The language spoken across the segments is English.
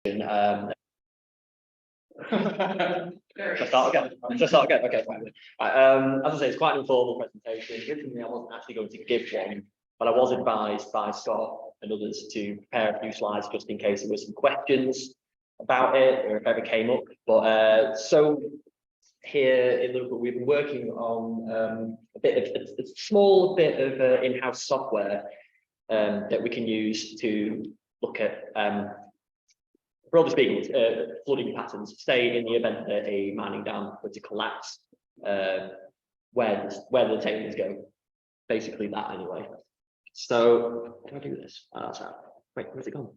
Just start again. Okay, fine. As I say, it's quite an informal presentation. Originally, I wasn't actually going to give one, but I was advised by Scott and others to prepare a few slides just in case there were some questions about it or if ever came up. But so here in Liverpool, we've been working on a small bit of in-house software that we can use to look at broadly speaking, flooding patterns, say in the event that a mining dam were to collapse, where the tailings go. Basically that anyway. So can I do this? Oh, that's right. Wait, where's it gone?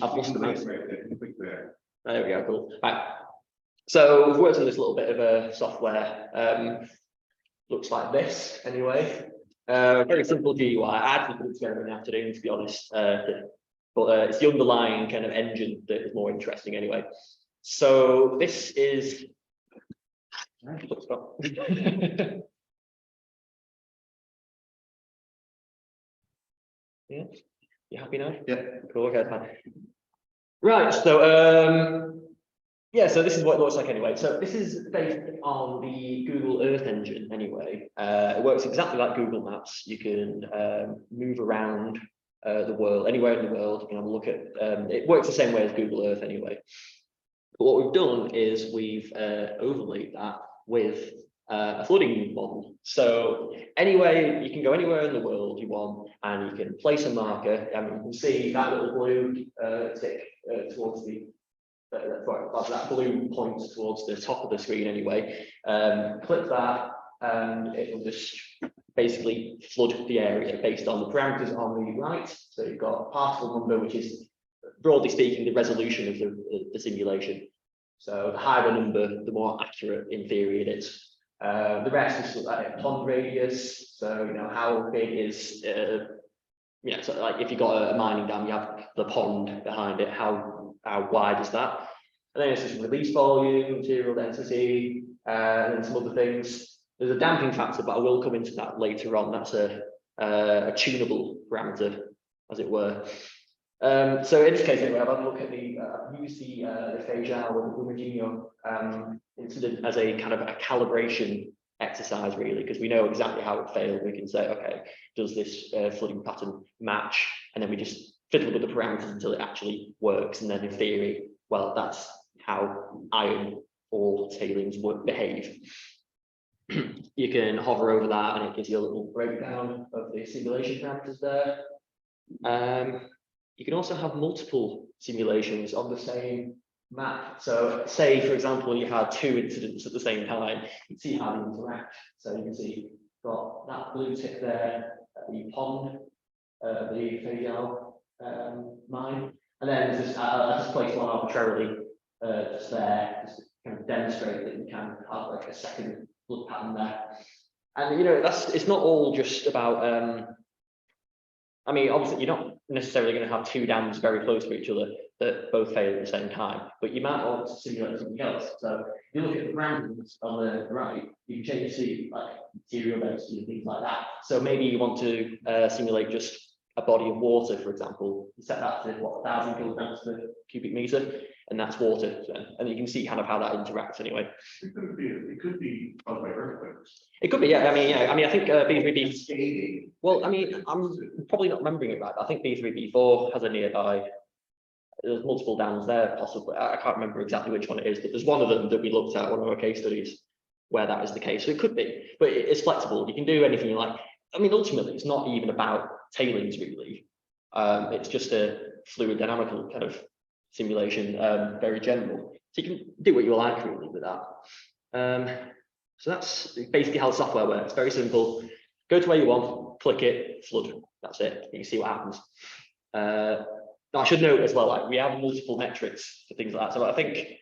I've lost the mouse. There we go, cool. Right. So we've worked on this little bit of a software. Looks like this anyway. Very simple GUI. I actually put it together in the afternoon, to be honest. But it's the underlying kind of engine that is more interesting anyway. So this is yeah, you happy now? Yeah. Cool, okay, fine. Right, so yeah, so this is what it looks like anyway. So this is based on the Google Earth engine anyway. It works exactly like Google Maps. You can move around the world, anywhere in the world. You can have a look at it works the same way as Google Earth anyway. But what we've done is we've overlaid that with a flooding model. So anyway, you can go anywhere in the world you want, and you can place a marker. And you can see that little blue tick towards the that blue points towards the top of the screen anyway. Click that, and it will just basically flood the area based on the parameters on the right. So you've got particle number, which is broadly speaking the resolution of the simulation. So the higher the number, the more accurate in theory it is. The rest is like a pond radius. So you know how big is so like if you've got a mining dam, you have the pond behind it. How wide is that? And then it's just release volume, material density, and then some other things. There's a damping factor, but I will come into that later on. That's a tunable parameter, as it were. So in this case, anyway, I've had a look at use the Feijão or the Brumadinho incident as a kind of a calibration exercise, really, because we know exactly how it failed. We can say, okay, does this flooding pattern match? And then we just fiddle with the parameters until it actually works. And then in theory, well, that's how iron or tailings would behave. You can hover over that and it gives you a little breakdown of the simulation parameters there. You can also have multiple simulations on the same map. So say, for example, you had two incidents at the same time, you can see how they interact. So you can see got that blue tick there at the pond, the Feijão mine. And then just, I just placed one arbitrarily just there, just to kind of demonstrate that you can have like a second flood pattern there. And you know, it's not all just about I mean, obviously you're not necessarily going to have two dams very close to each other that both fail at the same time, but you might want to simulate something else. So if you look at the parameters on the right, you can change to like material density and things like that. So maybe you want to simulate just a body of water, for example. You set that to what, 1,000 kilograms per cubic meter, and that's water. So, and you can see kind of how that interacts anyway. It could be caused by earthquakes. It could be, yeah. I mean, I think B3B. Well, I mean, I'm probably not remembering it right, but I think B3B4 has a nearby. There's multiple dams there, possibly. I can't remember exactly which one it is, but there's one of them that we looked at, one of our case studies, where that is the case. So it could be, but it's flexible. You can do anything you like. I mean, ultimately, it's not even about tailings, really. It's just a fluid dynamical kind of simulation, very general. So you can do what you like, really, with that. So that's basically how the software works. Very simple. Go to where you want, click it, flood. That's it. You can see what happens. Now I should note as well, like we have multiple metrics for things like that. So I think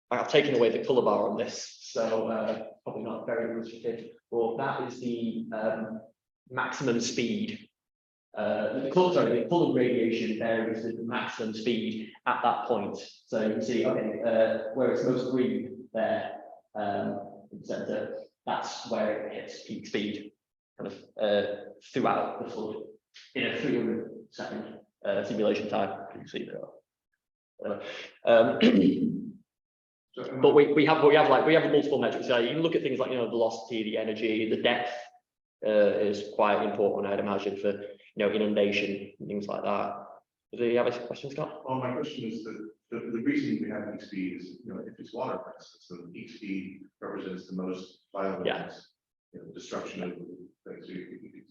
I've taken away the color bar on this, so probably not very illustrative. But that is the maximum speed. The color radiation there is the maximum speed at that point. So you can see, okay, where it's most green there. In the center, that's where it hits peak speed, kind of throughout the flood in a 300-second simulation time. You can see there. But we have multiple metrics. So you can look at things like, you know, velocity, the energy, the depth is quite important, I'd imagine, for, you know, inundation and things like that. Do you have a question, Scott? Well, my question is that the reason we have peak speed is, you know, if it's water, for instance, so the peak speed represents the most violent, you know, destruction of things. So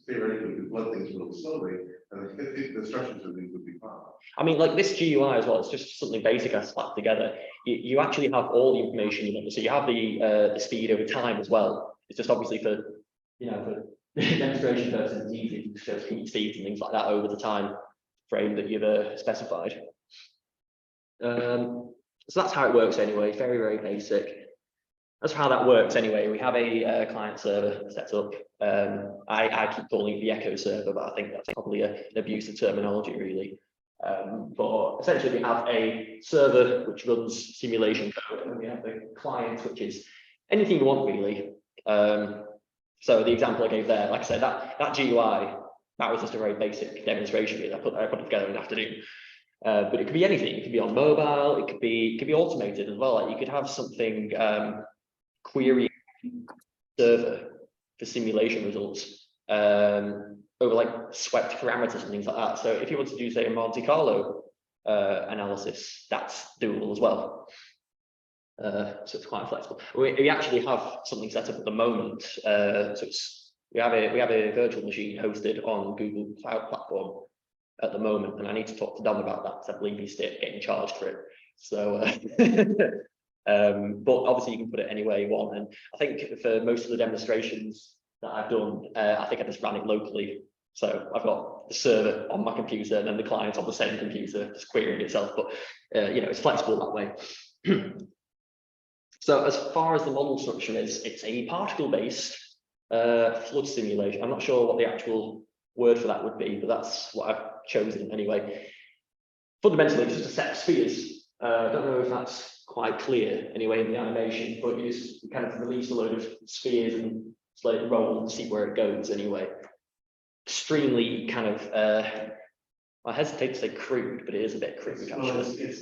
theoretically, if you flood things really slowly, the destruction of things would be fine. I mean, like this GUI as well, it's just something basic I slapped together. You actually have all the information you want. So you have the speed over time as well. It's just obviously for, you know, for demonstration purposes, it's easy to show speeds and things like that over the time frame that you've specified. So that's how it works anyway. Very, very basic. That's how that works anyway. We have a client server set up. I keep calling it the Echo server, but I think that's probably an abuse of terminology, really. But essentially, we have a server which runs simulation code, and we have the client, which is anything you want, really. So the example I gave there, like I said, that GUI, that was just a very basic demonstration. Really. I put it together in the afternoon. But it could be anything. It could be on mobile. It could be automated as well. Like you could have something query server for simulation results over like swept parameters and things like that. So if you want to do, say, a Monte Carlo analysis, that's doable as well. So it's quite flexible. We actually have something set up at the moment. So we have a virtual machine hosted on Google Cloud Platform at the moment, and I need to talk to Dom about that because I believe he's still getting charged for it. So, but obviously you can put it anywhere you want. And I think for most of the demonstrations that I've done, I think I just ran it locally. So I've got the server on my computer and then the client on the same computer, just querying itself. But you know, it's flexible that way. So as far as the model structure is, it's a particle-based flood simulation. I'm not sure what the actual word for that would be, but that's what I've chosen anyway. Fundamentally, it's just a set of spheres. I don't know if that's quite clear anyway in the animation, but you just kind of release a load of spheres and just let it roll and see where it goes anyway. Extremely kind of, I hesitate to say crude, but it is a bit crude actually.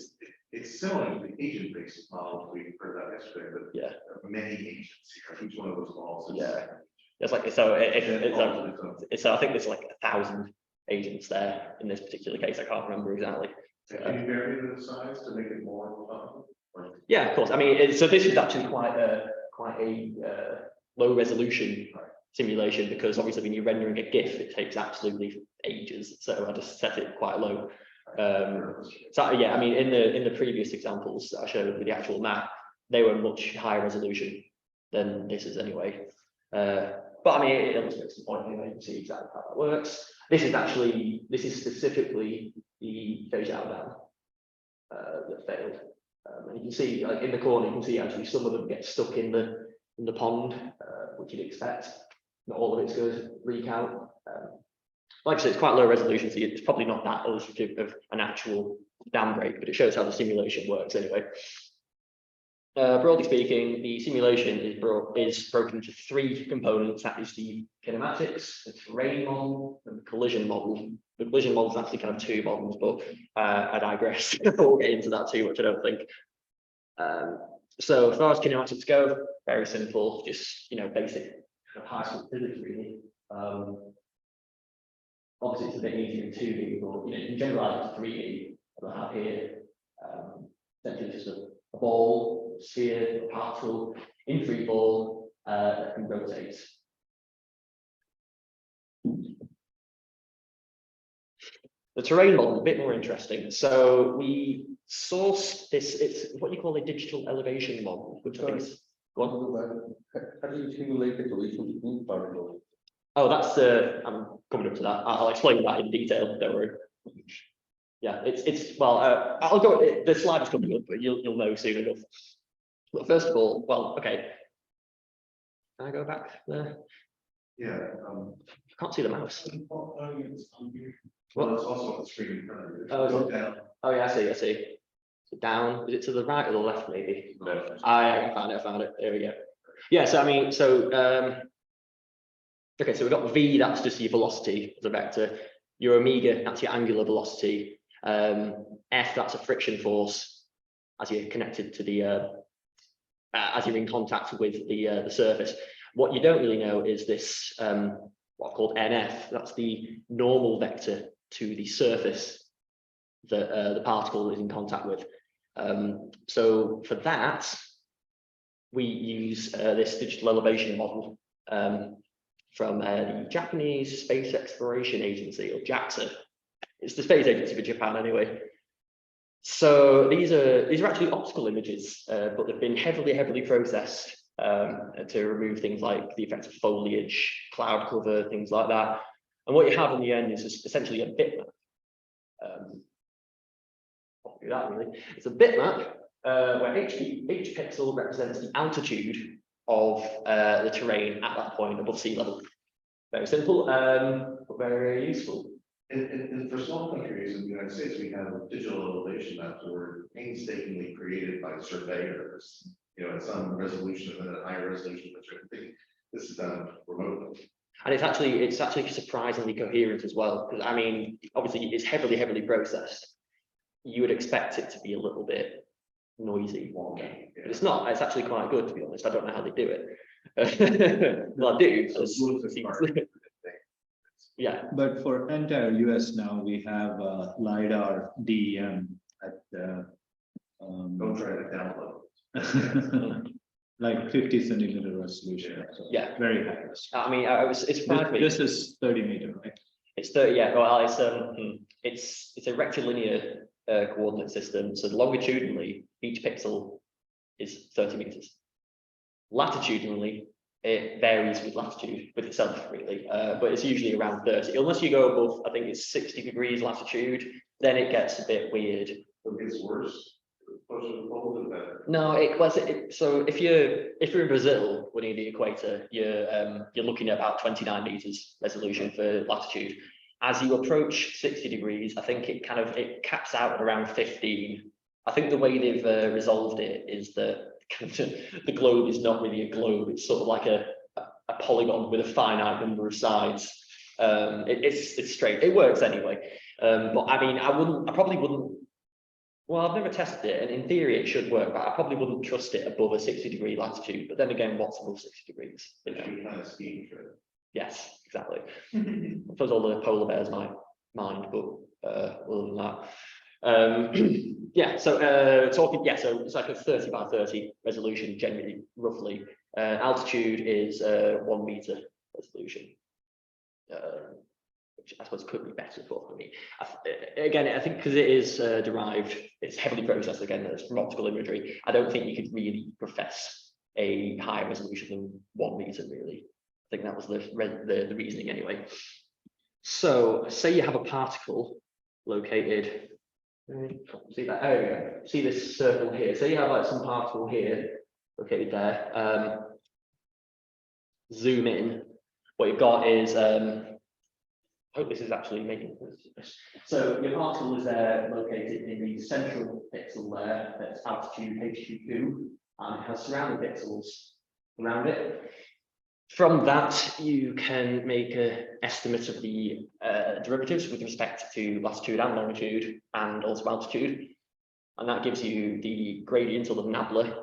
It's similar to the agent-based model we heard about yesterday, but yeah, many agents here. Each one of those models. Yeah, it's like so. It's I think there's like 1,000 agents there in this particular case. I can't remember exactly. Can you vary the size to make it more? Yeah, of course. I mean, so this is actually quite a low resolution simulation because obviously when you're rendering a GIF, it takes absolutely ages. So I just set it quite low. So yeah, I mean, in the previous examples that I showed with the actual map, they were much higher resolution than this is anyway. But I mean, it illustrates the point anyway. You can see exactly how that works. This is specifically the Feijiao Dam that failed. And you can see, like in the corner, you can see actually some of them get stuck in the pond, which you'd expect. Not all of it's going to recount. Like I said, it's quite low resolution, so it's probably not that illustrative of an actual dam break, but it shows how the simulation works anyway. Broadly speaking, the simulation is broken into 3 components. That is the kinematics, the terrain model, and the collision model. The collision model is actually kind of 2 models, but I digress. We'll get into that too much, I don't think. So as far as kinematics go, very simple, just, you know, basic kind of high school physics really. Obviously, it's a bit easier in 2D, but you know, you can generalize it to 3D, as I have here. Essentially, just a ball, a sphere, a particle in free fall that can rotate. The terrain model, a bit more interesting. So we source this, it's what you call a digital elevation model, which I think is, go on. How do you simulate the collision between particles? Oh, that's I'm coming up to that. I'll explain that in detail. Don't worry. Yeah, it's well. I'll go. The slide is coming up, but you'll know soon enough. But first of all, well, okay. Can I go back there? Yeah. I can't see the mouse. Well, it's also on the screen in front of you. Oh, down. Oh yeah, I see. So down. Is it to the right or the left? Maybe. No. I found it. There we go. Yeah. So I mean, okay, so we've got V, that's just your velocity as a vector. Your omega, that's your angular velocity. F, that's a friction force as you're connected to the, as you're in contact with the surface. What you don't really know is this, what I've called NF, that's the normal vector to the surface that the particle is in contact with. So for that, we use this digital elevation model from the Japanese Space Exploration Agency, or JAXA. It's the space agency for Japan anyway. So these are actually optical images, but they've been heavily processed to remove things like the effects of foliage, cloud cover, things like that. And what you have in the end is just essentially a bitmap. Do that really. It's a bitmap where each pixel represents the altitude of the terrain at that point above sea level. Very simple, but very useful. And for small countries in the United States, we have digital elevation maps that were painstakingly created by surveyors, at some resolution and then a higher resolution, which I think this is done remotely. And it's actually surprisingly coherent as well, because I mean, obviously it's heavily processed. You would expect it to be a little bit noisy, but it's not. It's actually quite good, to be honest. I don't know how they do it. Well, I do. Yeah. But for entire US now, we have LiDAR DEM at the Don't try to download. like 50 centimeter resolution. So Yeah. very high resolution. I mean, it's surprised me. This is 30 meter, right? It's 30. Yeah. Well, it's a rectilinear coordinate system. So longitudinally, each pixel is 30 meters. Latitudinally, it varies with latitude with itself, really, but it's usually around 30. Unless you go above, I think it's 60 degrees latitude, then it gets a bit weird. It gets worse. Closer to the pole, is better. No, so if you're in Brazil, near the equator, you're looking at about 29 meters resolution for latitude. As you approach 60 degrees, I think it caps out at around 15. I think the way they've resolved it is that the globe is not really a globe. It's sort of like a polygon with a finite number of sides. It's straight. It works anyway. But I mean, I probably wouldn't. Well, I've never tested it, and in theory it should work, but I probably wouldn't trust it above a 60-degree latitude. But then again, what's above 60 degrees? It should be kind of skiing trip. Yes, exactly. I suppose all the polar bears might mind, but other than that. Yeah, so so it's like a 30 by 30 resolution, generally, roughly. Altitude is 1 meter resolution, which I suppose could be better for me. Again, I think because it is derived, it's heavily processed again, it's from optical imagery. I don't think you could really profess a higher resolution than 1 meter, really. I think that was the reasoning anyway. So say you have a particle located. See that? Oh yeah. See this circle here. So you have like some particle here, located there. Zoom in. What you've got is. I hope this is actually making sense. So your particle is located in the central pixel there. That's altitude h22, and it has surrounding pixels around it. From that, you can make an estimate of the derivatives with respect to latitude and longitude, and also altitude. And that gives you the gradient or the nabla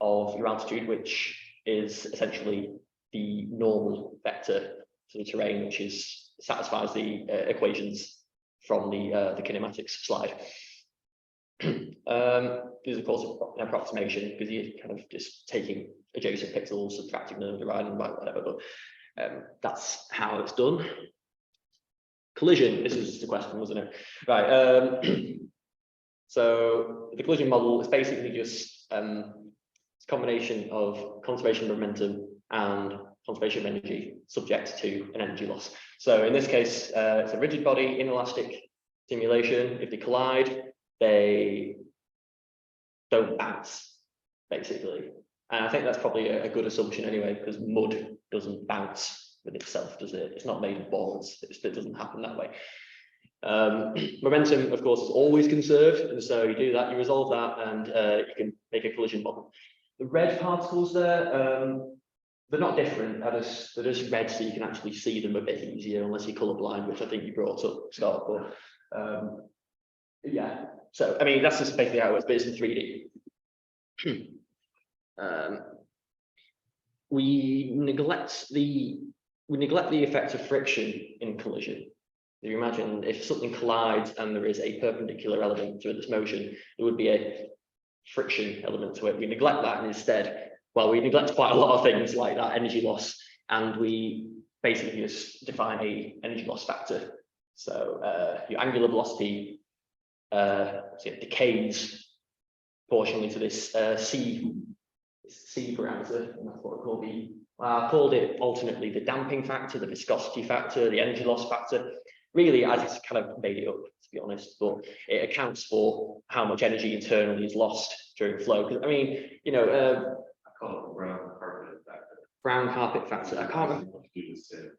of your altitude, which is essentially the normal vector to the terrain, which satisfies the equations from the kinematics slide. There's of course an approximation because you're kind of just taking adjacent pixels, subtracting them, dividing by whatever, but that's how it's done. Collision, this is the question, wasn't it? Right. So the collision model is basically just it's a combination of conservation of momentum and conservation of energy subject to an energy loss. So in this case, it's a rigid body, inelastic simulation. If they collide, they don't bounce, basically. And I think that's probably a good assumption anyway, because mud doesn't bounce with itself, does it? It's not made of balls. It doesn't happen that way. Momentum, of course, is always conserved, and so you do that, you resolve that, and you can make a collision model. The red particles there, they're not different. They're just red, so you can actually see them a bit easier, unless you're colorblind, which I think you brought up, Scott. But Yeah, so I mean, that's just basically how it works, but it's in 3D. We neglect the effect of friction in collision. If you imagine if something collides and there is a perpendicular element to its motion, there would be a friction element to it. We neglect that, and instead, well, we neglect quite a lot of things like that energy loss, and we basically just define a energy loss factor. So your angular velocity decays proportionally to this C parameter, and that's what I called it alternately the damping factor, the viscosity factor, the energy loss factor. Really, I just kind of made it up, to be honest, but it accounts for how much energy internally is lost during flow. Because I mean, you know, I call it brown carpet factor. brown carpet factor. I can't remember. Do the same.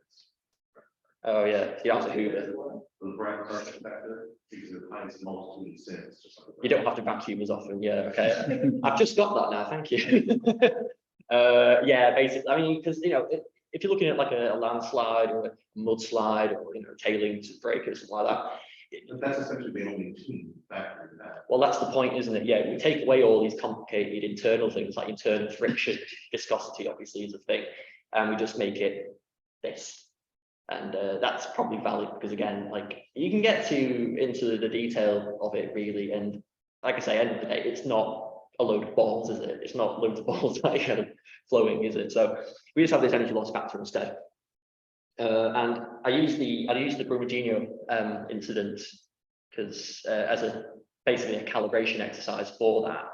Oh yeah, you have to Hoover. The brown carpet factor, because it finds a multitude of sins or something. You don't have to vacuum as often. Yeah, okay. I've just got that now. Thank you. Yeah, basically, I mean, because you know, if you're looking at like a landslide or a mudslide or tailings breakers, something like that. But that's essentially the only key factor in that. Well, that's the point, isn't it? Yeah, we take away all these complicated internal things like internal friction, viscosity, obviously, is a thing, and we just make it this. And that's probably valid because, again, like you can get into the detail of it really, and like I say, end of the day, it's not a load of balls, is it? It's not loads of balls like kind of flowing, is it? So we just have this energy loss factor instead. And I use the Brumadinho incident because as basically a calibration exercise for that,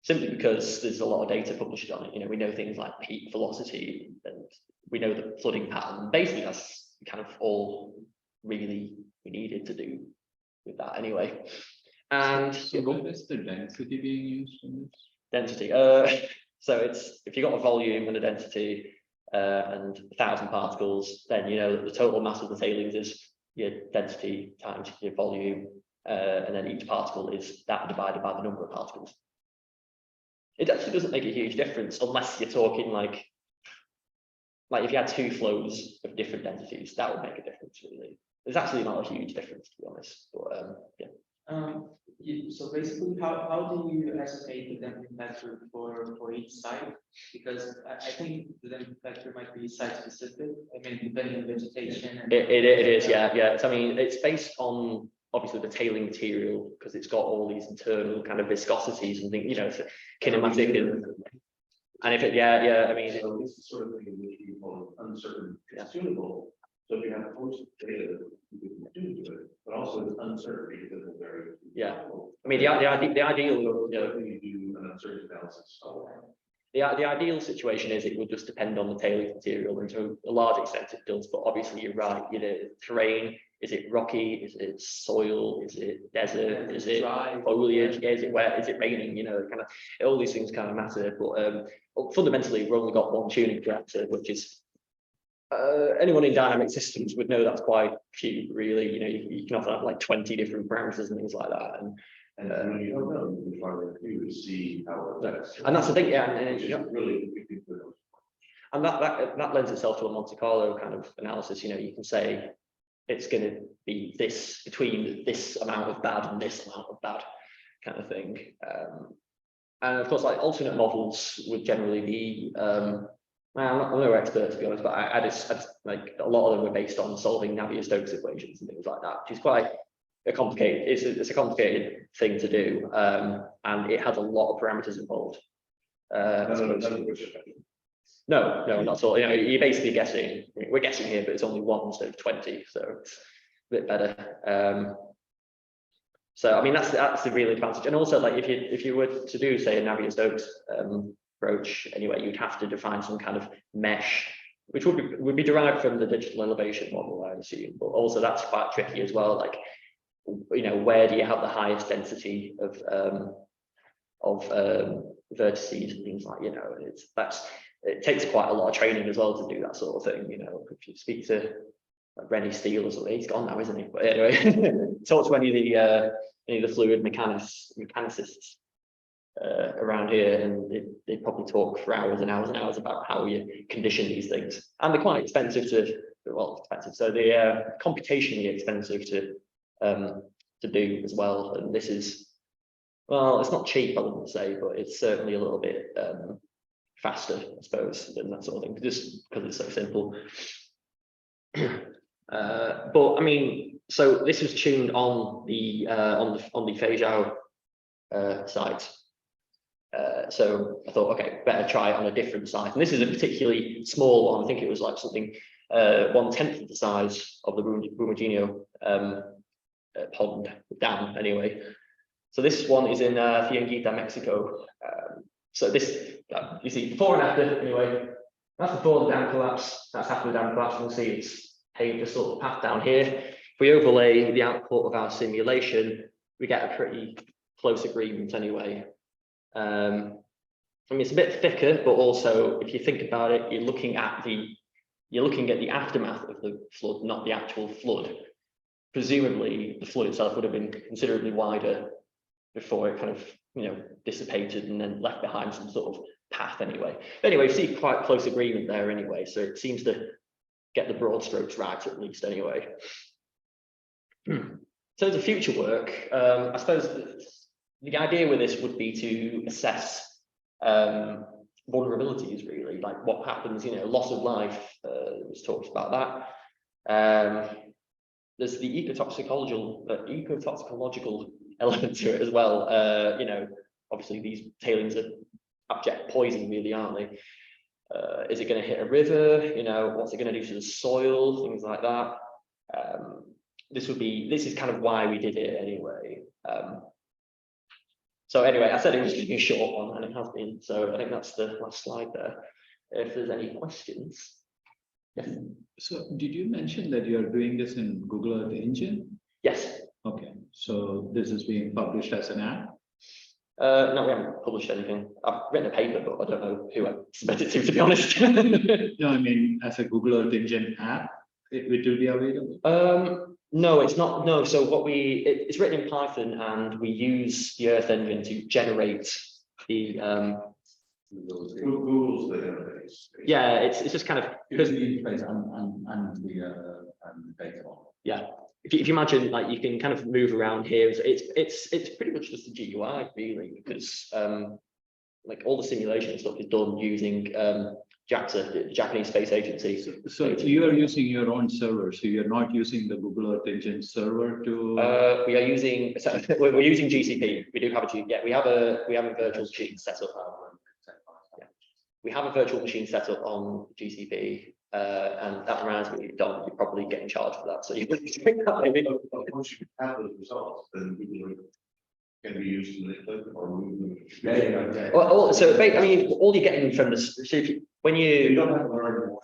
simply because there's a lot of data published on it. You know, we know things like peak velocity and we know the flooding pattern. Basically, that's kind of all really we needed to do with that anyway. And So what is the density being used in this? density. So it's if you've got a volume and a density and 1,000 particles, then you know that the total mass of the tailings is your density times your volume, and then each particle is that divided by the number of particles. It actually doesn't make a huge difference unless you're talking like if you had two flows of different densities, that would make a difference really. There's actually not a huge difference, to be honest, but yeah. So basically, how do you estimate the damping factor for each site? Because I think the damping factor might be site specific. I mean, depending on vegetation. And It is, yeah. So, I mean, it's based on obviously the tailing material because it's got all these internal kind of viscosities and things, you know, it's kinematic and if it, yeah, I mean, So this is sort of thing which we call uncertain, it's tunable. So if you have forced data, you can do it, but also it's uncertain because it's very. Yeah. I mean, the ideal, you know, When you do an uncertainty analysis. the ideal situation is it would just depend on the tailing material, and to a large extent it does. But obviously, you're right. You know, terrain. Is it rocky? Is it soil? Is it desert? Is it foliage? Is it wet? Is it raining? You know, kind of all these things kind of matter. But fundamentally, we've only got one tuning parameter, which is anyone in dynamic systems would know that's quite few, really. You know, you can often have like 20 different parameters and things like that. And when you don't know, you can try to do to see how it affects. And that's the thing, yeah. Which is Yeah. really. And that lends itself to a Monte Carlo kind of analysis. You know, you can say it's going to be this between this amount of bad and this amount of bad kind of thing. And of course, like alternate models would generally be. I'm no expert, to be honest, but I just like a lot of them were based on solving Navier-Stokes equations and things like that, which is quite a complicated. It's a complicated thing to do, and it has a lot of parameters involved. No, not at all. You know, you're basically guessing. We're guessing here, but it's only 1 instead of 20, so it's a bit better. So I mean, that's the real advantage. And also, like if you were to do say a Navier-Stokes approach anyway, you'd have to define some kind of mesh, which would be derived from the digital elevation model, I assume. But also that's quite tricky as well. Like, you know, where do you have the highest density of vertices and things like, you know, it takes quite a lot of training as well to do that sort of thing. You know, if you speak to like Rennie Steele or something, he's gone now, isn't he? But anyway, talk to any of the fluid mechanicists around here, and they probably talk for hours and hours and hours about how you condition these things, and they're quite expensive to, well, expensive. So they're computationally expensive to to do as well. And this is, well, it's not cheap, I wouldn't say, but it's certainly a little bit faster, I suppose, than that sort of thing, just because it's so simple. But I mean, so this was tuned on the Feijao site. So I thought, okay, better try it on a different site. And this is a particularly small one. I think it was like something 1/10 of the size of the Brumadinho pond dam anyway. So this one is in Tianguita, Mexico. So this, you see, before and after anyway. That's before the dam collapse. That's after the dam collapse. You'll see it's paved a sort of path down here. If we overlay the output of our simulation, we get a pretty close agreement anyway. I mean, it's a bit thicker, but also if you think about it, you're looking at the aftermath of the flood, not the actual flood. Presumably, the flood itself would have been considerably wider before it kind of, you know, dissipated and then left behind some sort of path anyway. But anyway, you see quite close agreement there anyway, so it seems to get the broad strokes right at least anyway. In terms of future work, I suppose the idea with this would be to assess vulnerabilities, really, like what happens, you know, loss of life, was talked about that. There's the ecotoxicological element to it as well. You know, obviously these tailings are abject poison, really, aren't they? Is it going to hit a river? You know, what's it going to do to the soil? Things like that. This is kind of why we did it anyway. So anyway, I said it was going to be a short one, and it has been. So I think that's the last slide there. If there's any questions. Yes. So did you mention that you are doing this in Google Earth Engine? Yes. Okay, so this is being published as an app? No, we haven't published anything. I've written a paper, but I don't know who I submitted it to be honest. No, I mean, as a Google Earth Engine app, it will be available? No, it's not. No, so it's written in Python, and we use the Earth Engine to generate the Google's the interface. yeah, it's just kind of because the interface and the data on. yeah. If you imagine, like, you can kind of move around here, so it's pretty much just a GUI really, because like all the simulation stuff is done using JAXA, the Japanese Space Agency. So you are using your own server, so you're not using the Google Earth Engine server to? We are using, so we're using GCP. We do have we have a virtual machine set up. Yeah. We have a virtual machine set up on GCP. And that reminds me, Don, you're probably getting charged for that. So you maybe. Once you have those results, then Google can be used to manipulate or remove them. Yeah. Well, so I mean, all you're getting from this, so when You you, don't have to learn more.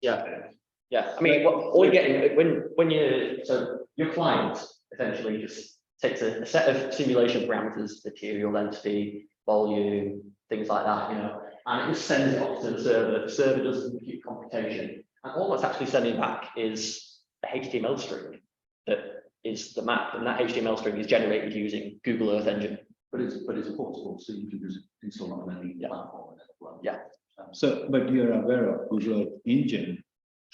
yeah, I mean, all you're getting when you, so your client essentially just takes a set of simulation parameters, material density, volume, things like that, you know, and it just sends it off to the server. The server does the compute computation, and all that's actually sending back is a HTML string that is the map, and that HTML string is generated using Google Earth Engine. But it's portable, so you can just install on any platform as well. Yeah. So, but you're aware of Google Earth Engine?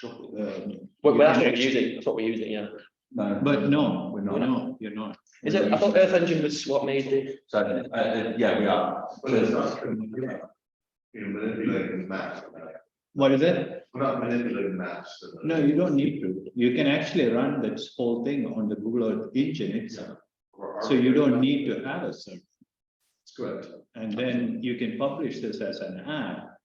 Well, that's what we're using. That's what we're using. Yeah. No, But no, we're not. no, you're not. Is it? I thought Earth Engine was what made the. So, yeah, we are. But it's not, manipulating maps. What is it? We're not manipulating maps. No, you don't need to. You can actually run this whole thing on the Google Earth Engine itself. So you don't need to have a server. That's correct. And then you can publish this as an app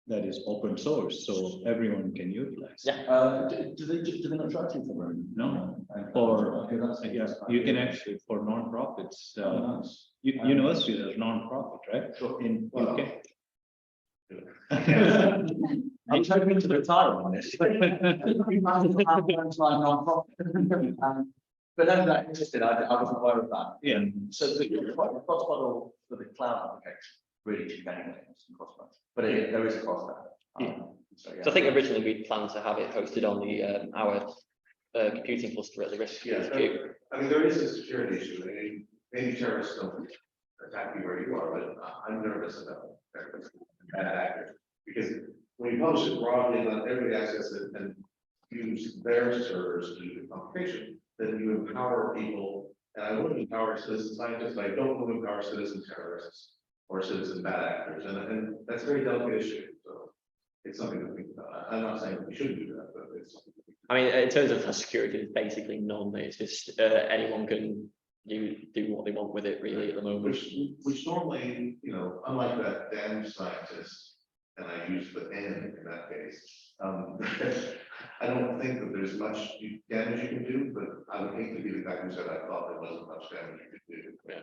that is open source, so everyone can utilize. Yeah. Do they not charge you for it? No, Or yeah, you can actually, for nonprofits, nice. universities are non-profit, right? Sure. In Well, UK. I'm hoping to retire on this. But no, that interested, I wasn't aware of that. Yeah. So the cost model for the cloud application really cheap anyway, it's some cost model. But there is a cost there. Yeah. So, yeah. So I think originally we planned to have it hosted on the our computing cluster at the risk. Yeah, HQ. I mean, there is a security issue. I mean, maybe terrorists don't attack you where you are, but I'm nervous about bad actors. Because when you publish it broadly, let everybody access it and use their servers to do the computation, then you empower people. And I want to empower citizen scientists, but I don't want to empower citizen terrorists or citizen bad actors. And that's a very delicate issue. So it's something to think about. I'm not saying we shouldn't do that, but it's something to think I mean, in terms of security, it's basically none. It's just anyone can do what they want with it really at the about. moment. Which normally, you know, unlike that damn scientist, and I use the N in that case. I don't think that there's much damage you can do, but I would hate to be the guy who said I thought there wasn't much damage you could do. Yeah.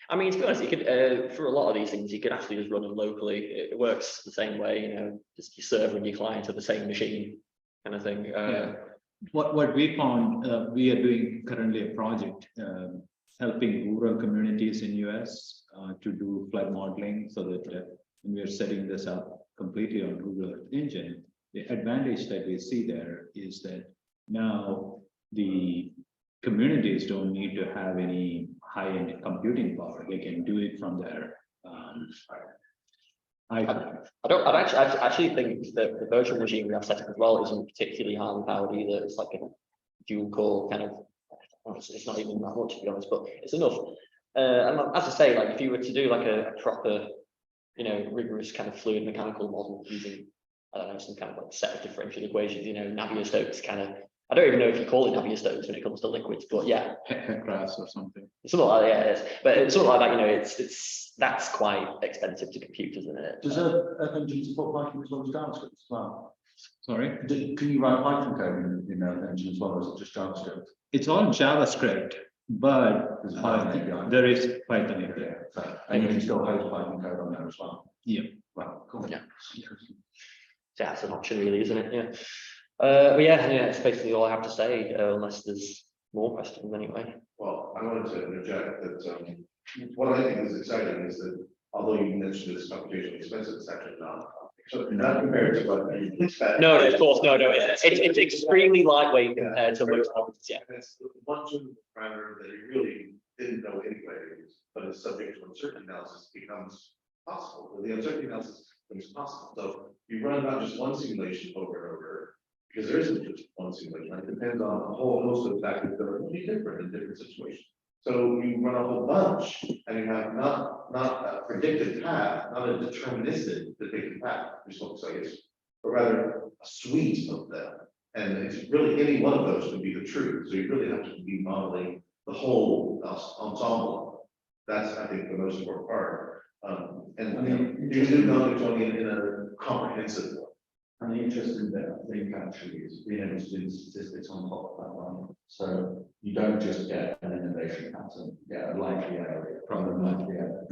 I mean, to be honest, you could for a lot of these things, you could actually just run them locally. It works the same way, you know, just your server and your client are the same machine, kind of thing. Yeah. What we found, we are doing currently a project helping rural communities in US to do flood modeling, so that when we are setting this up completely on Google Earth Engine, the advantage that we see there is that now the communities don't need to have any high-end computing power. They can do it from their iPhone. I actually think that the virtual machine we have set up as well isn't particularly highly powered either. It's like a dual core kind of, it's not even that much to be honest, but it's enough. And as I say, like if you were to do like a proper, you know, rigorous kind of fluid mechanical model using, I don't know, some kind of like set of differential equations, you know, Navier-Stokes kind of, I don't even know if you call it Navier-Stokes when it comes to liquids, but yeah. Heckras or something. Something like that, yeah, it is. But it's sort of like that, you know, that's quite expensive to compute, isn't it? Does Earth Engine support Python as well as JavaScript as well? Sorry, Can you write Python code in Earth Engine as well, or is it just JavaScript? it's all JavaScript, but There's a Python API. there is Python API. Yeah, so, and you can still host Python code on there as well. Yeah. Well, cool. Yeah. So that's an option really, isn't it? Yeah. But yeah, it's basically all I have to say, unless there's more questions anyway. Well, I wanted to interject that what I think is exciting is that although you mentioned it's computationally expensive, it's actually not. So not compared to what you expect. No, of course, no, it's extremely lightweight compared to most others, yeah. And it's one sort of parameter that you really didn't know anyway, but it's subject to uncertainty analysis becomes possible. The uncertainty analysis becomes possible. So you run not just one simulation over and over, because there isn't just one simulation. It depends on a whole host of factors that are really different in different situations. So you run a whole bunch and you have not a predicted path, not a deterministic predicted path, which looks like it's, but rather a suite of them. And it's really any one of those can be the truth. So you really have to be modeling the whole ensemble. That's, I think, the most important part. And you can do Newtonian in a comprehensive way. And the interesting bit, I think, actually, is being able to do the statistics on top of that one. So you don't just get an innovation pattern, you get a likely area from a likely area.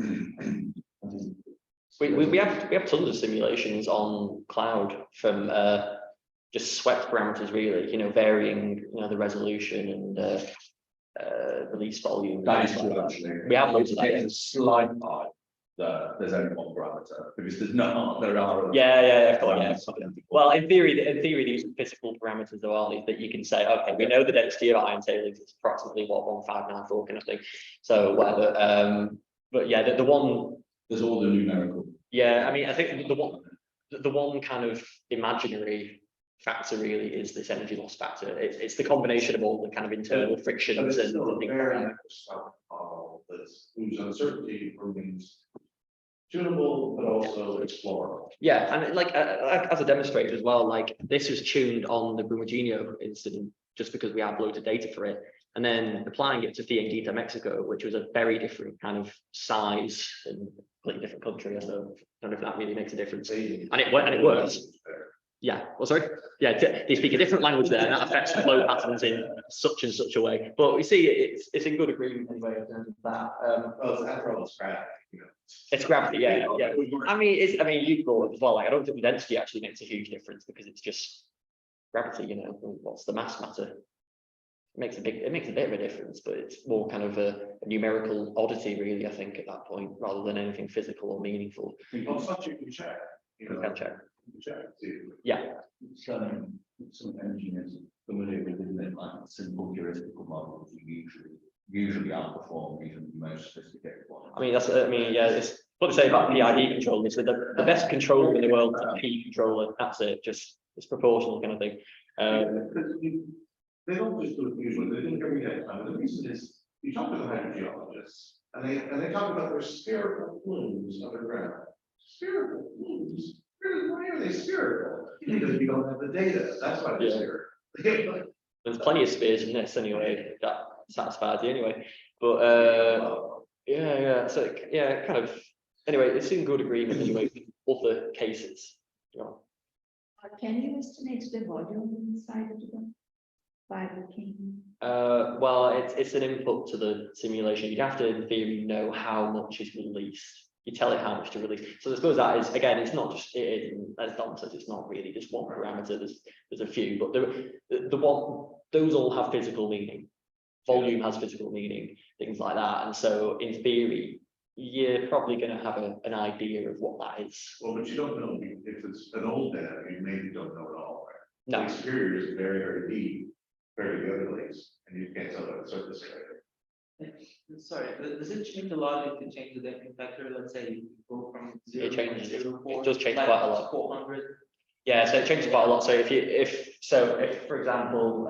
We have tons of simulations on cloud from just swept parameters really, you know, varying, you know, the resolution and release volume. That is true, actually. We have loads of that. It's a slight part that there's only one parameter, because there are. Yeah. Well, in theory, these are physical parameters though, aren't they? That you can say, okay, we know the density of iron tailings is approximately what 1594 kind of thing. So whatever. But yeah, the one. There's all the numerical. Yeah, I mean, I think the one kind of imaginary factor really is this energy loss factor. It's the combination of all the kind of internal frictions But and it's still a things like very that. that's whose uncertainty remains tunable, but also explorable. Yeah, and like as a demonstrator as well, like this was tuned on the Brumadinho incident just because we had loads of data for it, and then applying it to Fiendita, Mexico, which was a very different kind of size and completely different country. So I don't know if that really makes a difference. And it works. Yeah. Well, sorry. Yeah, they speak a different language there, and that affects the flow patterns in such and such a way. But we see it's in good agreement anyway in terms of that. Well, it's after all, it's gravity, you know. It's gravity, yeah. I mean, you brought it as well. Like, I don't think the density actually makes a huge difference because it's just gravity. You know, what's the mass matter? It makes a bit of a difference, but it's more kind of a numerical oddity, really. I think at that point, rather than anything physical or meaningful. Well, such you can check. You know, You can check. you can check. See. Yeah. Some engineers familiar with, isn't it, like simple heuristical models you usually outperform even the most sophisticated ones. I mean, yeah, it's what to say about PID control is that the best controller in the world is a P controller. That's it, just it's proportional kind of thing. they don't just do it usually, they do it every day. And the reason is, you talk to the hydrogeologists, and they talk about their spherical plumes underground. Spherical plumes? Why are they spherical? Because we don't have the data, that's why they're spherical. There's plenty of spheres in this anyway, that satisfies you anyway, but, yeah, so, yeah, kind of, anyway, it's in good agreement anyway, with other cases, you know. Can you estimate the volume inside of the fiber cable? Well, it's an input to the simulation. You'd have to, in theory, know how much is released. You tell it how much to release. So I suppose that is, again, it's not just, it isn't, as Dom says, it's not really just one parameter. There's a few, but the one, those all have physical meaning. Volume has physical meaning, things like that. And so, in theory, you're probably going to have an idea of what that is. Well, but you don't know, if it's an old dam, you maybe don't know at all, right? No. The exterior is very, very deep, very good lakes, and you can't tell by the surface area. Sorry, does it change a lot if you change the damping factor? Let's say you go from It changes. 0.04 It does change like quite a lot. 400. Yeah, so it changes quite a lot. So if for example,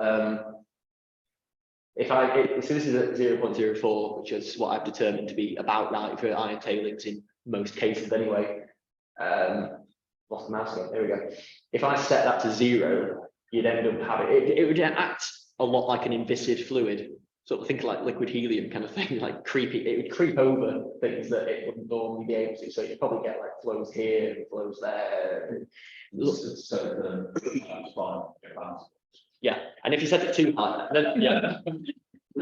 so this is at 0.04, which is what I've determined to be about right for iron tailings in most cases anyway. Lost the mouse again, there we go. If I set that to 0, you'd end up having, it would act a lot like an inviscid fluid, sort of think like liquid helium kind of thing, like creepy, it would creep over things that it wouldn't normally be able to, so you'd probably get like flows here, and flows there. Yeah, and if you set it too high, then yeah, and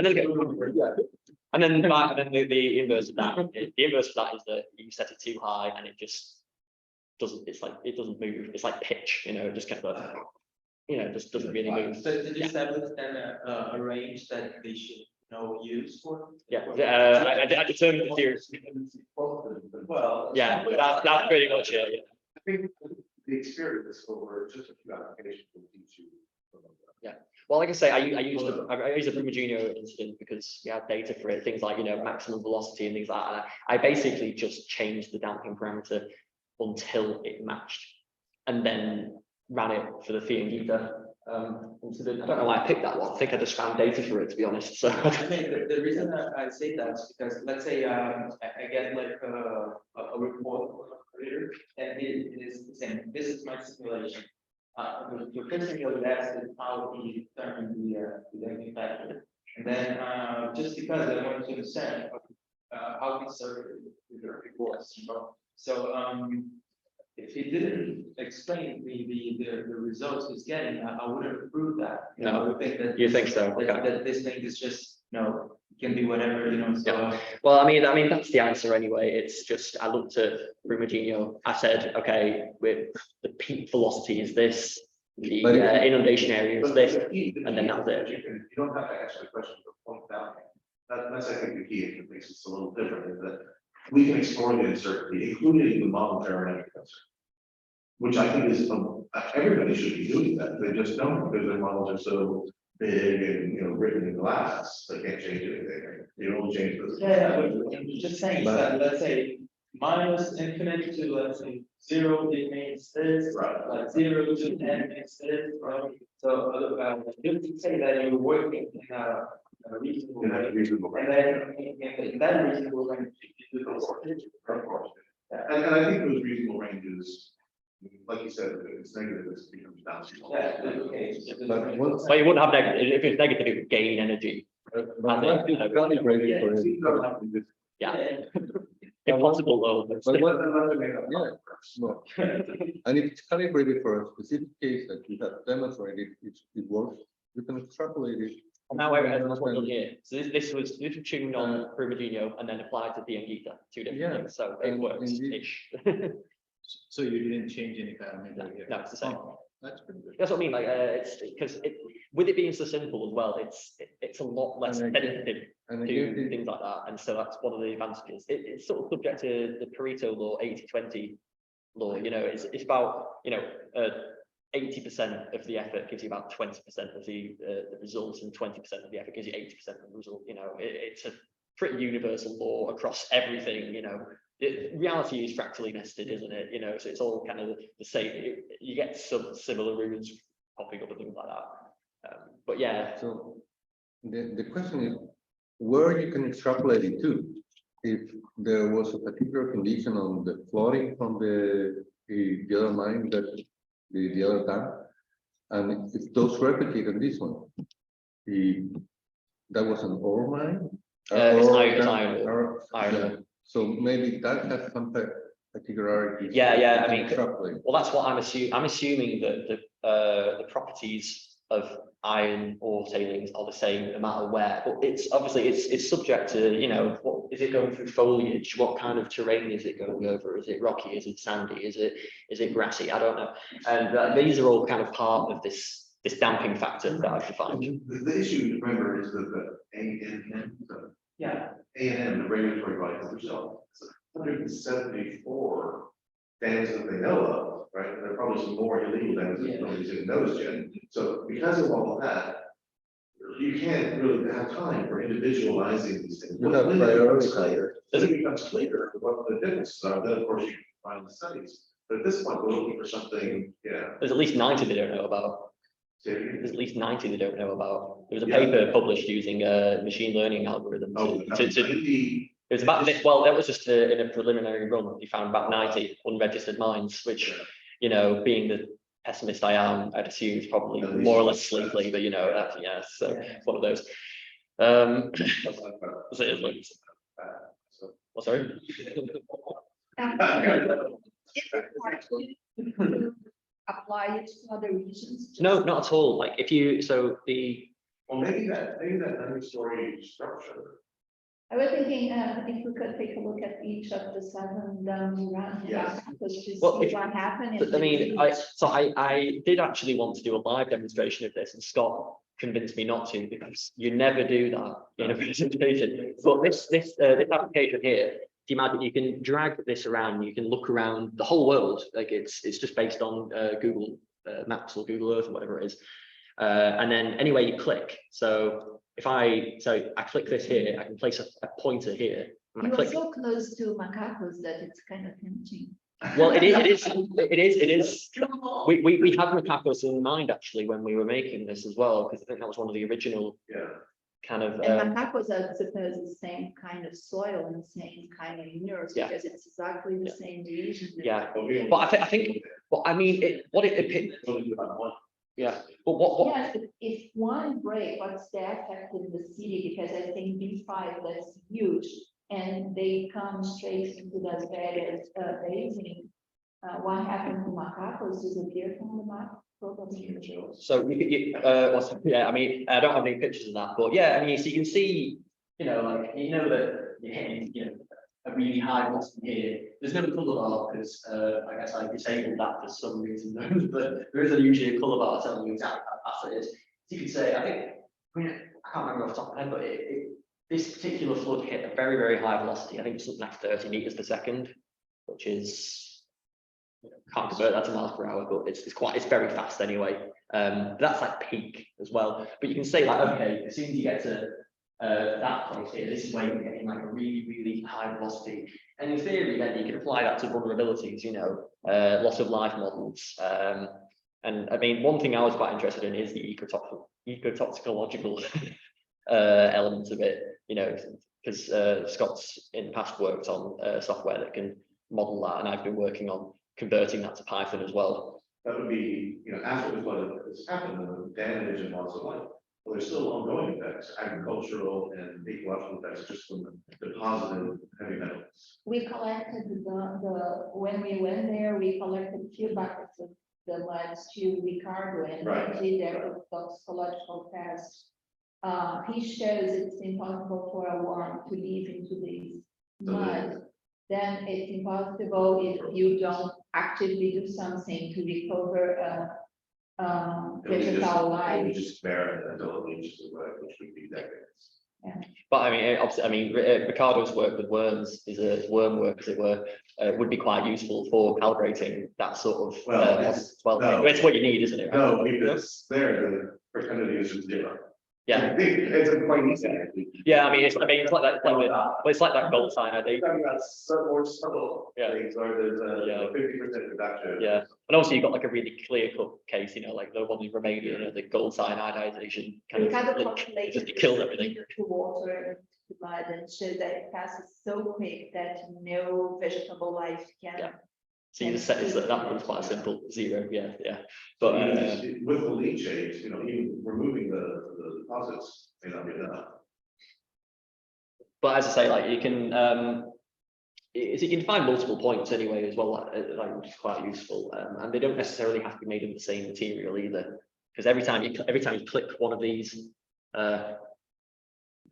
then the inverse of that, the inverse of that is that you set it too high and it just doesn't. It's like it doesn't move. It's like pitch, you know, it just kind of, you know, just doesn't really move. So did you establish then a range that they should use for? Yeah, I determined the theory. Well, Yeah, that's pretty much it. Yeah. I think the experience over just a few applications will teach you. Well, like I say, I used the Brumadinho incident because we had data for it, things like, you know, maximum velocity and things like that. I basically just changed the damping parameter until it matched, and then ran it for the Fiangita incident. I don't know why I picked that one. I think I just found data for it, to be honest. So I mean, the reason I say that is because let's say I get like a report from a creator, and it is the same. This is my simulation. The first thing I would ask is how he determined the damping factor, and then just because I wanted to understand how conservative the reports, you know. So if he didn't explain the results he's getting, I wouldn't approve that. You know, I would think that you think so? Okay. that this thing is just, you know, can be whatever, you know. So Well, I mean that's the answer anyway. It's just I looked at Brumadinho. I said, okay, with the peak velocity is this, the inundation area is this, and then that's it. You don't have to answer the question to point out. That's I think the key. It makes it a little different is that we can explore the uncertainty, including the model aerodynamic uncertainty, which I think is everybody should be doing that. They just don't, because their models are so big and, you know, written in glass, they can't change anything. You only change this. yeah, but I'm just saying that, let's say minus infinite to, let's say 0, it means this, Right. like 0 to 10 means this, right? So just say that you're working in a reasonable In a way, reasonable way. and then in that reasonable way, you do this. Of course. And I think those reasonable ranges, like you said, if it's negative, it becomes downstream. Yeah, okay. But what- Well, you wouldn't have negative. If it's negative, it would gain energy. Calibrated for it. Yeah, impossible though. But what, yeah, no. And if it's calibrated for a specific case that you have demonstrated, it works, you can extrapolate it. Now that's what we're done here. So this was tuned on Brumadinho and then applied to Fiangita, two different Yeah, things. So it and works indeed. ish. So you didn't change any parameter here? No, it's the same. Oh, that's pretty good. That's what I mean. Like it's because with it being so simple as well, it's a lot less And again- sensitive And to again, things like that, and so that's one of the advantages. It's sort of subject to the Pareto law, 80-20 law. You know, it's about, you know, 80% of the effort gives you about 20% of the results, and 20% of the effort gives you 80% of the result. You know, it's a pretty universal law across everything. You know, reality is fractally nested, isn't it? You know, so it's all kind of the same. You get some similar rules popping up and things like that. But yeah, So the question is, where you can extrapolate it to? If there was a particular condition on the flooding from the other mine that the other dam, and if those replicate on this one, that was an ore mine? It's Or iron- it's dam- iron ore. Iron yeah. ore. So maybe that has some particularities. Yeah, that yeah, you I can mean, extrapolate. well, that's what I'm assuming. I'm assuming that the properties of iron ore tailings are the same no matter where, but it's obviously it's subject to, you know, what is it going through foliage? What kind of terrain is it going over? Is it rocky? Is it sandy? Is it grassy? I don't know. And these are all kind of part of this damping factor that I've defined. The issue, remember, is that the ANM, Yeah, the regulatory body, there's 174 dams that they know of, right? And there are probably some more illegal dams that nobody's even noticed yet. So because of all of that, you can't really have time for individualizing these things. You have When it becomes priority. clear, then it becomes clear what the differences are, then of course you can find the studies. But at this point, we're looking for something, There's at least 90 they don't know about. say, There's at least 90 they don't know about. There was a Yeah. paper published using a machine learning algorithm oh, it was about this, well, that was just in a preliminary run. You found about 90 unregistered mines, which, you know, being the pessimist I am, I'd assume it's probably At least more or less sleepy, but you know, that's, yeah, so it's one of those. So it looks, well, sorry. Apply it to other regions? No, not at all. Like if you, so Well, maybe that 9-story structure. I was thinking, if we could take a look at each of the 7 dams around. Yes. Because to Well, see if- what happened. I mean, I did actually want to do a live demonstration of this, and Scott convinced me not to, because you never do that in a presentation. But this application here, the imagine you can drag this around, you can look around the whole world. Like it's just based on Google Maps or Google Earth or whatever it is. And then anywhere you click. So if I click this here, I can place a pointer here. When I You are click, so close to macacos that it's kind of tempting. well, it is. We had macacos in mind actually when we were making this as well, because I think that was one of the original Yeah. kind of. And macacos are supposed the same kind of soil and same kind of minerals, Yeah. because it's exactly the same region. Yeah, but I think, well, I mean, yeah, but what? Yes, if one break, what's the effect in the city? Because I think B5, that's huge, and they come straight into Las Vegas basin. What happened to macacos disappear from the map? Probably. So yeah, I mean, I don't have any pictures of that, but yeah, I mean, so you can see, you know, like, you know that you're hitting, you know, a really high velocity here. There's no color bar because I guess I disabled that for some reason, but there isn't usually a color bar telling you exactly how fast it is. So you could say, I mean, I can't remember off the top of my head, but this particular flood hit a very, very high velocity. I think it's something like 30 meters per second, which is, you know, can't convert that to miles per hour, but it's very fast anyway. That's like peak as well. But you can say like, okay, as soon as you get to that place here, this is where you're getting like a really, really high velocity. And in theory, then you can apply that to vulnerabilities, you know, loss of life models. And I mean, one thing I was quite interested in is the ecotoxicological elements of it, you know, because Scott's in the past worked on software that can model that, and I've been working on converting that to Python as well. That would be, you know, after the flood has happened, the damage and loss of life. Well, there's still ongoing effects, agricultural and ecological effects, just from the deposited heavy metals. We collected when we went there, we collected 2 buckets of the mud to Ricardo and Right. did their toxicological test. He shows it's impossible for a worm to live into this mud. Then it's impossible if you don't actively do something to recover vegetal It life. would just bear it until it reaches the road, which would be decades. But I mean, obviously, I mean, Ricardo's work with worms is worm work, as it were, would be quite useful for calibrating that sort of. Well, it's what you need, isn't it? No, because there, the fraternity is 0. Yeah, It's quite easy, actually. yeah, I mean, it's like that, well, it's like that gold sign, I think. Talking about some more subtle Yeah. things, or there's Yeah. a 50% reduction. Yeah, and also you've got like a really clear cut case, like the one in Romania, the gold cyanidization kind We of kind of link, calculated. just it killed everything. To water, to blood, and show that it passes so quick that no vegetable life can. Yeah. So you just set it, that one's quite simple, 0, yeah. But, Even just with the leachate, even removing the deposits may not be enough. but as I say, like you can, you can find multiple points anyway as well, which is quite useful, and they don't necessarily have to be made of the same material either, because every time you click one of these,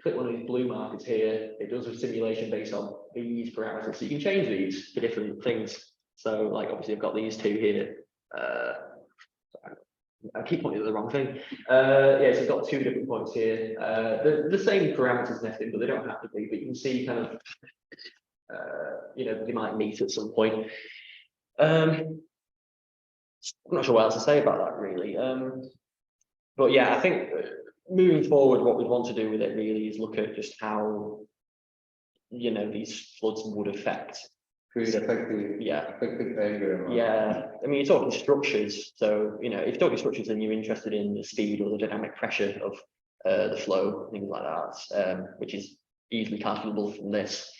blue markers here, it does a simulation based on these parameters, so you can change these for different things. So, like obviously, I've got these two here. I keep pointing at the wrong thing. Yeah, so I've got 2 different points here. They're the same parameters and everything, but they don't have to be. But you can see kind of, they might meet at some point. I'm not sure what else to say about that really. But yeah, I think moving forward, what we'd want to do with it really is look at just how, these floods would affect. Create effective diagram. Yeah, I mean, you're talking structures. So, if you're talking structures and you're interested in the speed or the dynamic pressure of the flow, things like that, which is easily calculable from this.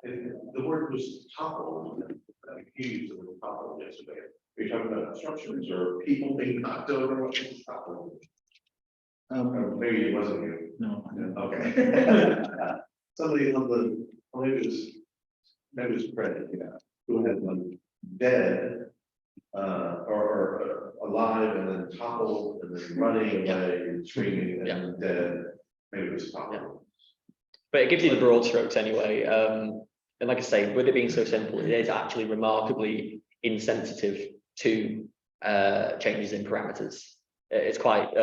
The word was toppled, he used the word toppled yesterday. Are you talking about structures or people being knocked over? What was toppled? Or maybe it wasn't you. No. Okay. Somebody on the, maybe it was Fred, who had one dead, or alive and then toppled and then running away and screaming and then dead. Maybe it was toppled. But it gives you the broad strokes anyway. And like I say, with it being so simple, it is actually remarkably insensitive to changes in parameters. It's quite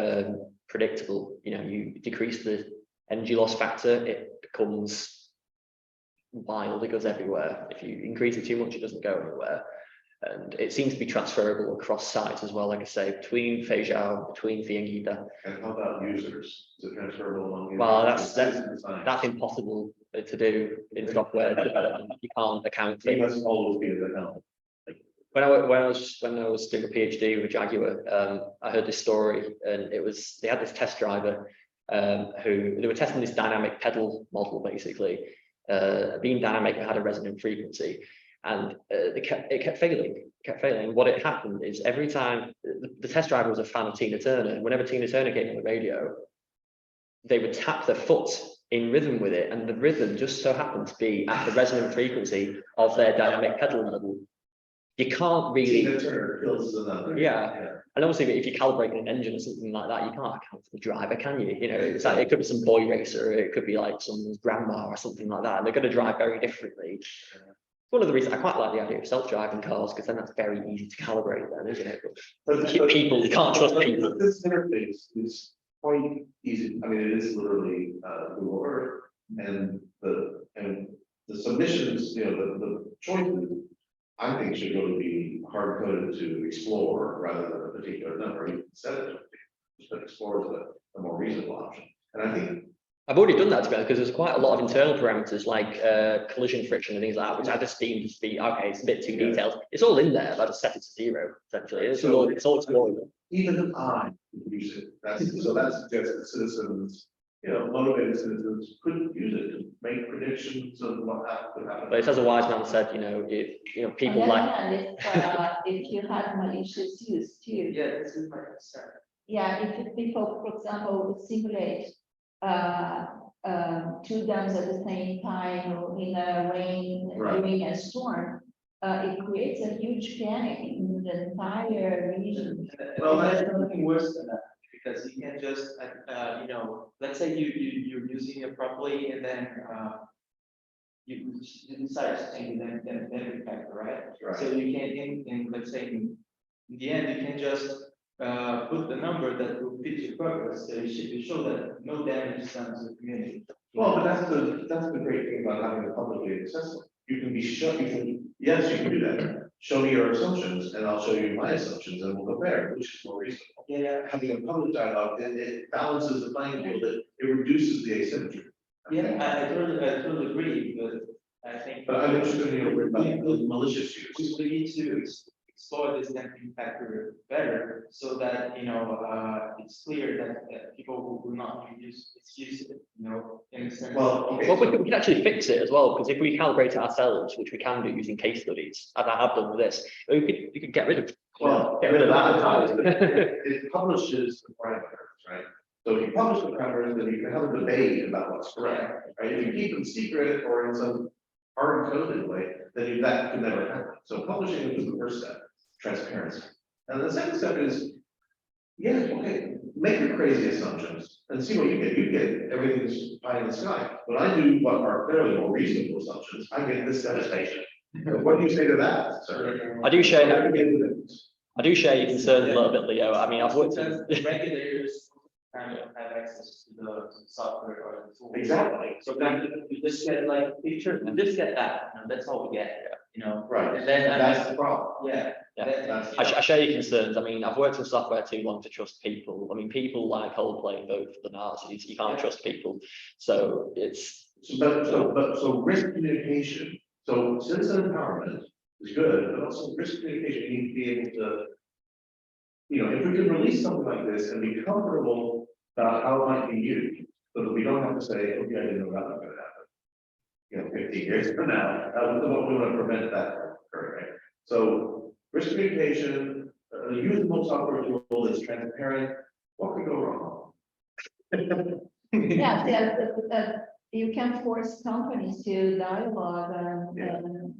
predictable. You decrease the energy loss factor, it becomes wild, it goes everywhere. If you increase it too much, it doesn't go anywhere. And it seems to be transferable across sites as well, like I say, between Feijão, between Fianguita. And how about users? Is it transferable among users? Well, that's impossible to do in software development. You can't account for It it. must always be the help. When I was doing a PhD with Jaguar, I heard this story, and they had this test driver who they were testing this dynamic pedal model, basically. Being dynamic, it had a resonant frequency, and it kept failing. What had happened is every time the test driver was a fan of Tina Turner, whenever Tina Turner came on the radio, they would tap their foot in rhythm with it, and the rhythm just so happened to be at the resonant frequency of their dynamic pedal model. You can't really. Tina Turner kills another. Yeah. And obviously, if you're calibrating an engine or something like that, you can't account for the driver, can you? It's like it could be some boy racer, it could be like someone's grandma or something like that. And they're going to drive very differently. One of the reasons I quite like the idea of self-driving cars, because then that's very easy to calibrate, then, isn't it? But people, you can't trust people. This interface is quite easy. I mean, it is literally Google Earth, and the submissions, the choices, I think should really be hard coded to explore rather than a particular number. You can set it, but explore is a more reasonable option. And I think I've already done that together because there's quite a lot of internal parameters like collision friction and things like that, which I just deemed to be okay. It's a bit too detailed. It's all in there, but I just set it to 0 essentially. It's all explorable. even I could use it. That suggests that citizens, motivated citizens could use it to make predictions of what could happen. But it's as a wise man said, if people On the like. other hand, if you had malicious use too. Yeah, this is my concern. Yeah, if people, for example, simulate 2 dams at the same time or in a rain Right. during a storm, it creates a huge panic in the entire region. Well, there's something worse than that, because you can just, let's say you're using it properly and then you decide to change then refactor, right? Right. So you can, let's say in the end, you can just put the number that will fit your purpose, so you show that no damage is done to the community. Well, but that's the great thing about having it publicly accessible. You can be sure, yes, you can do that, show me your assumptions, and I'll show you my assumptions, and we'll compare, which is more reasonable. Yeah, Having a public dialogue, it balances the playing field, it reduces the asymmetry. yeah, I totally agree, but I think. But I'm interested in your word about malicious use. We need to explore this damping factor better, so that, it's clear that people who will not excuse it, in a sense. Well, okay, Well, we so- can, we can actually fix it as well, because if we calibrate it ourselves, which we can do using case studies, as I have done with this, we could get rid of. Well, Get rid of that. It publishes the parameters, right? So if you publish the parameters, then you can have a debate about what's correct, right? If you keep them secret or in some hard coded way, then that could never happen. So publishing is the first step, transparency. And the second step is, yeah, okay, make your crazy assumptions and see what you get. You get everything's pie in the sky. But I do what are fairly more reasonable assumptions. I get this devastation. What do you say to that, sir? I do share, So I do share your concerns a little bit, Leo. I mean, I've worked Because in. regulators kind of have access to the software or the tool. Exactly. So then you just get like picture, and just get that, that's all we get, Right. And then, That's the problem. yeah. Yeah, then- That's- I share your concerns. I mean, I've worked in software too long to trust people. I mean, people like Coldplay and vote for the Nazis. You can't trust people. So it's, So risk communication, so citizen empowerment is good, but also risk communication, you need to be able to. If we can release something like this and be comfortable about how it might be used, so that we don't have to say, okay, I didn't know that was gonna happen. 15 years from now, we want to prevent that from occurring, right? So risk communication, a usable software tool that's transparent, what could go wrong? Yeah, you can force companies to dialogue Yeah. and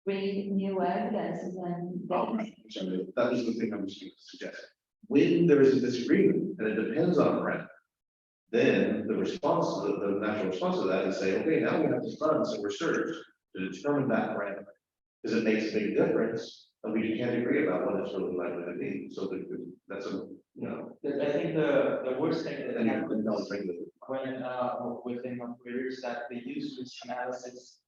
bring new evidences and. That was the thing I was going to suggest. When there is a disagreement and it depends on rent, then the response, the natural response to that is say, okay, now we have to fund some research to determine that rent. Because it makes a big difference, and we can't agree about what it's really likely to be, so that's I think the worst thing that and you happens can tell it's regulated. when, within operators, that they use risk analysis,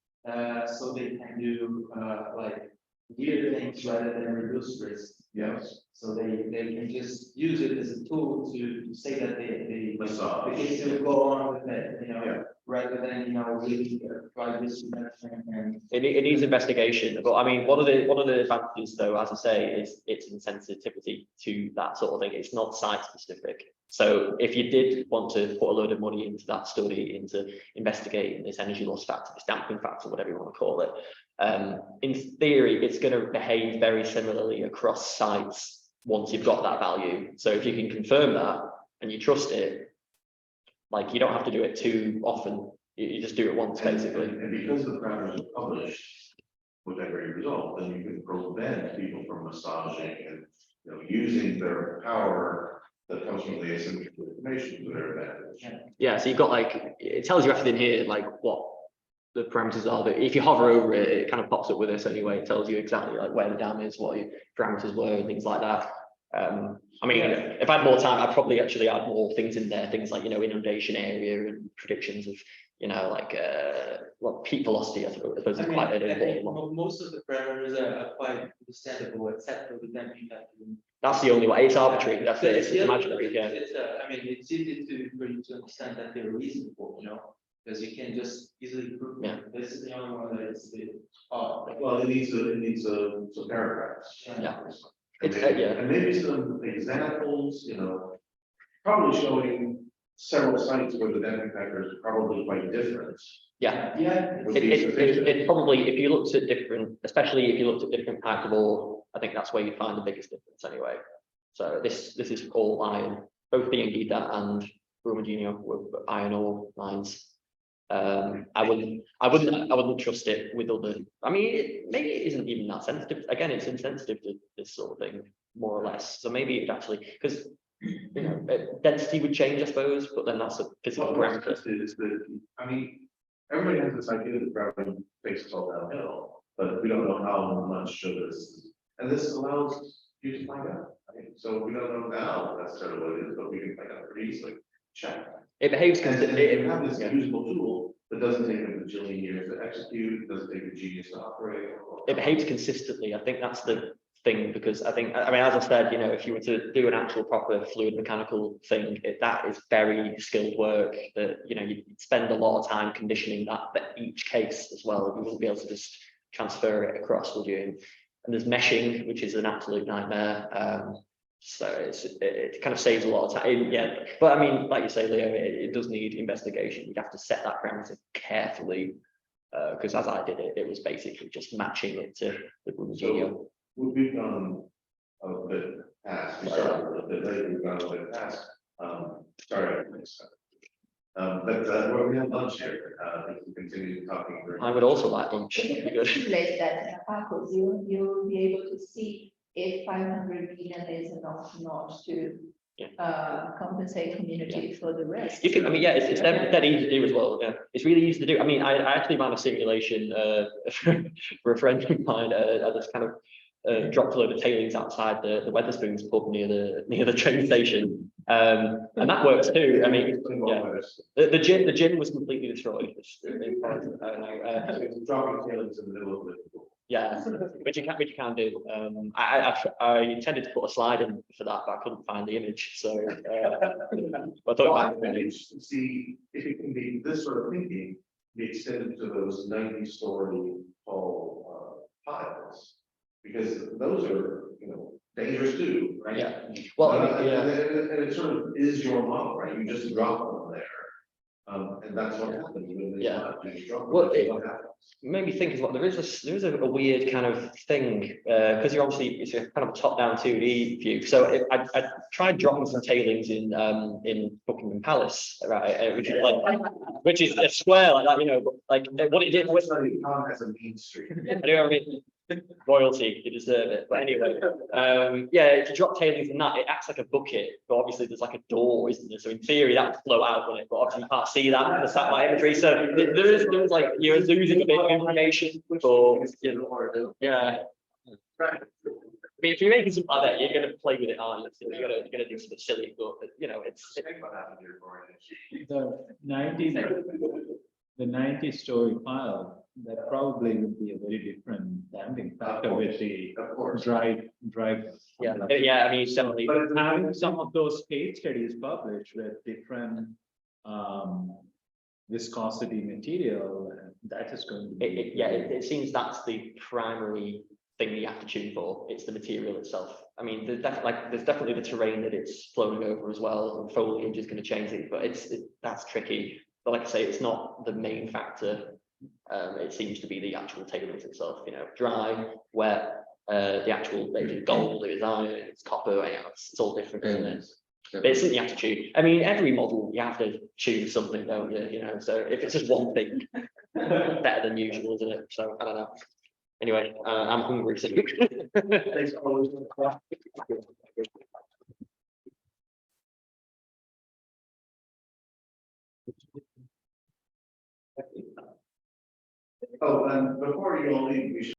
so they can do, like, weird things rather than reduce risk. Yes. So they can just use it as a tool to say that they Massage. can still go on with it, Yeah. rather than, really try this reduction and. it needs investigation. But I mean, one of the advantages though, as I say, is its insensitivity to that sort of thing. It's not site specific. So if you did want to put a load of money into that study, into investigating this energy loss factor, this damping factor, whatever you want to call it, in theory, it's going to behave very similarly across sites once you've got that value. So if you can confirm that and you trust it, like you don't have to do it too often. You just do it once, basically. And because the parameters are published with that great result, then you can prevent people from massaging and, using their power that comes from the asymmetrical information to their advantage. Yeah, so you've got like, it tells you everything here, like what the parameters are. But if you hover over it, it kind of pops up with this anyway. It tells you exactly like where the dam is, what your parameters were, and things like that. I mean, if I had more time, I'd probably actually add more things in there, things like, inundation area and predictions of, well, peak velocity, I suppose is I mean, quite an I think important one. most of the parameters are quite understandable, except for the damping factor. That's the only way. It's arbitrary. That's it. It's Yeah, imaginary. Yeah. I mean, it's easy for you to understand that they're reasonable, because you can just easily prove. Yeah. This is the only one that is the, Well, it needs some paragraphs. Yeah. And It's, maybe, yeah. and maybe some examples, probably showing several sites where the damping factor is probably quite different. Yeah. yeah. would It, be sufficient. it probably, if you looked at different, especially if you looked at different types of ore, I think that's where you'd find the biggest difference anyway. So this is all iron, both the Ingida and Brumadinho were iron ore mines. I wouldn't trust it with other. I mean, maybe it isn't even that sensitive. Again, it's insensitive to this sort of thing, more or less. So maybe it actually, because density would change, I suppose, but then that's a physical parameter. Is that, I mean, everybody has this idea that gravity takes us all downhill, but we don't know how much of this, and this allows you to find out. I mean, so we don't know now necessarily what it is, but we can find out pretty easily. Check. It behaves And consistently. you have this Yeah. usable tool but doesn't take a bajillion years to execute, doesn't take a genius to operate. It behaves consistently. I think that's the thing, because I mean, as I said, you know, if you were to do an actual proper fluid mechanical thing, that is very skilled work that, you know, you spend a lot of time conditioning that each case as well. You wouldn't be able to just transfer it across, would you? And there's meshing, which is an absolute nightmare. So it kind of saves a lot of time. Yeah, but I mean, like you say, Leo, it does need investigation. You'd have to set that parameter carefully, because as I did it, it was basically just matching it to the Bundesliga. We've gone a bit past, we started a bit later, we've gone a bit past, sorry. But we have lunch here, we can continue talking. I would also like lunch. If you It'd be could good. simulate that in a Packers, you'll be able to see if 500 million is enough not to compensate community for the rest. You can, I mean, yeah, it's dead easy to do as well. Yeah, it's really easy to do. I mean, I actually ran a simulation for a friend of mine. I just kind of dropped a load of tailings outside the Wetherspoons pub near the train station, and that works too. I mean, yeah, the gym was completely destroyed. Dropping tailings in the middle of the. Yeah, which you can do. I intended to put a slide in for that, but I couldn't find the image, so I thought it might be See, if it can be this sort of thinking, be extended to those 90-story tall piles. Because those are, you know, dangerous too, right? Yeah. Well, And yeah. it sort of is your model, right? You just drop them there. And that's what happens when they. Yeah. You drop them, Well, that's what happens. Made me think as well. There is a weird kind of thing, because you're obviously, it's a kind of a top-down 2D view. So I tried dropping some tailings in Buckingham Palace, right? Which is a square like that, you know. But like what it did was, Tom has a mean streak. I know, I mean, royalty, you deserve it. But anyway, yeah, if you drop tailings in that, it acts like a bucket, but obviously there's like a door, isn't there? So in theory that would flow out on it, but obviously you can't see that in the satellite imagery. So there's like, you're losing a bit of information for, you know, yeah. I mean, if you're making something like that, you're gonna play with it, aren't you? So you're gonna do something silly, but you know, it's The 90-story pile, that probably would be a very different damping factor with the Of course. drive. yeah, I mean, it's definitely. But having some of those case studies published with different viscosity material, that is going to be. It seems that's the primary thing you have to tune for. It's the material itself. I mean, there's definitely the terrain that it's flowing over as well, and foliage is going to change it, but that's tricky. But like I say, it's not the main factor. It seems to be the actual tailings itself. You know, dry, wet, the actual maybe gold, it's iron, it's copper. It's all different, isn't it? But it's something you have to tune. I mean, every model you have to tune something, don't you? You know, so if it's just one thing, better than usual, isn't it? So I don't know. Anyway, I'm hungry. So. Oh, and before you all leave, we should